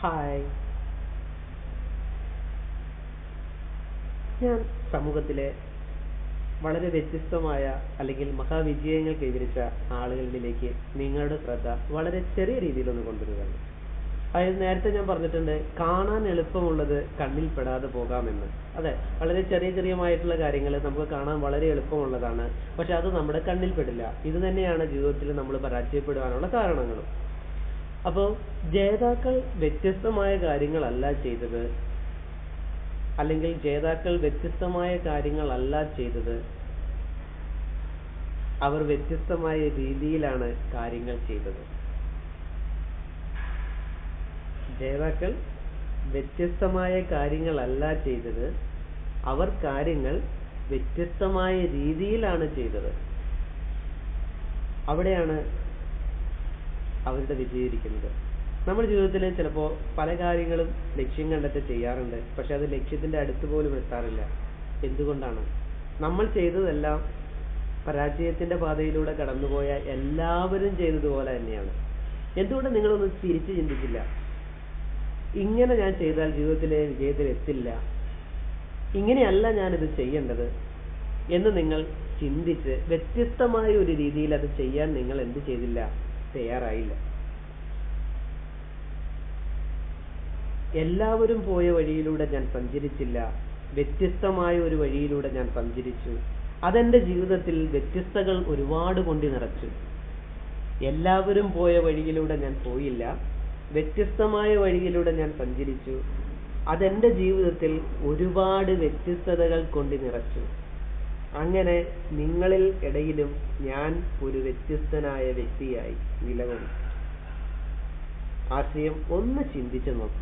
Hi, ഞാൻ സമൂഹത്തിലെ വളരെ വ്യത്യസ്തമായ അല്ലെങ്കിൽ മഹാവിജയങ്ങൾ കൈവരിച്ച ആളുകളിലേക്ക് നിങ്ങളുടെ ശ്രദ്ധ വളരെ ചെറിയ രീതിയിലൊന്ന് കൊണ്ടുവരികയാണ്. അതായത് നേരത്തെ ഞാൻ പറഞ്ഞിട്ടുണ്ട്, കാണാൻ എളുപ്പമുള്ളത് കണ്ണിൽ പെടാതെ പോകാമെന്ന്. അതെ, വളരെ ചെറിയ ചെറിയമായിട്ടുള്ള കാര്യങ്ങൾ നമുക്ക് കാണാൻ വളരെ എളുപ്പമുള്ളതാണ്, പക്ഷെ അത് നമ്മുടെ കണ്ണിൽ പെടില്ല. ഇത് തന്നെയാണ് ജീവിതത്തിൽ നമ്മൾ പരാജയപ്പെടുവാനുള്ള കാരണങ്ങളും. അപ്പോൾ ജേതാക്കൾ വ്യത്യസ്തമായ കാര്യങ്ങളല്ല ചെയ്തത്, അല്ലെങ്കിൽ ജേതാക്കൾ വ്യത്യസ്തമായ കാര്യങ്ങളല്ല ചെയ്തത്, അവർ വ്യത്യസ്തമായ രീതിയിലാണ് കാര്യങ്ങൾ ചെയ്തത്. ജേതാക്കൾ വ്യത്യസ്തമായ കാര്യങ്ങളല്ല ചെയ്തത്, അവർ കാര്യങ്ങൾ വ്യത്യസ്തമായ രീതിയിലാണ് ചെയ്തത്. അവിടെയാണ് അവരുടെ വിജയിക്കുന്നത്. നമ്മുടെ ജീവിതത്തിൽ ചിലപ്പോൾ പല കാര്യങ്ങളും ലക്ഷ്യം കണ്ടിട്ട് ചെയ്യാറുണ്ട്, പക്ഷെ അത് ലക്ഷ്യത്തിന്റെ അടുത്ത് പോലും എത്താറില്ല. എന്തുകൊണ്ടാണ്? നമ്മൾ ചെയ്തതെല്ലാം പരാജയത്തിന്റെ പാതയിലൂടെ കടന്നുപോയ എല്ലാവരും ചെയ്തതുപോലെ തന്നെയാണ്. എന്തുകൊണ്ട് നിങ്ങളൊന്ന് തിരിച്ച് ചിന്തിച്ചില്ല? ഇങ്ങനെ ഞാൻ ചെയ്താൽ ജീവിതത്തിലെ വിജയത്തിൽ എത്തില്ല, ഇങ്ങനെയല്ല ഞാനിത് ചെയ്യേണ്ടത് എന്ന് നിങ്ങൾ ചിന്തിച്ച് വ്യത്യസ്തമായ ഒരു രീതിയിൽ അത് ചെയ്യാൻ നിങ്ങൾ എന്ത് ചെയ്തില്ല? തയ്യാറായില്ല. എല്ലാവരും പോയ വഴിയിലൂടെ ഞാൻ സഞ്ചരിച്ചില്ല, വ്യത്യസ്തമായ ഒരു വഴിയിലൂടെ ഞാൻ സഞ്ചരിച്ചു. അതെന്റെ ജീവിതത്തിൽ വ്യത്യസ്തകൾ ഒരുപാട് കൊണ്ടു നിറച്ചു. എല്ലാവരും പോയ വഴിയിലൂടെ ഞാൻ പോയില്ല, വ്യത്യസ്തമായ വഴിയിലൂടെ ഞാൻ സഞ്ചരിച്ചു. അതെന്റെ ജീവിതത്തിൽ ഒരുപാട് വ്യത്യസ്തതകൾ കൊണ്ട് നിറച്ചു. അങ്ങനെ നിങ്ങളിൽ ഇടയിലും ഞാൻ ഒരു വ്യത്യസ്തനായ വ്യക്തിയായി നിലകൊള്ളും. ആശയം ഒന്ന് ചിന്തിച്ചു നോക്കൂ.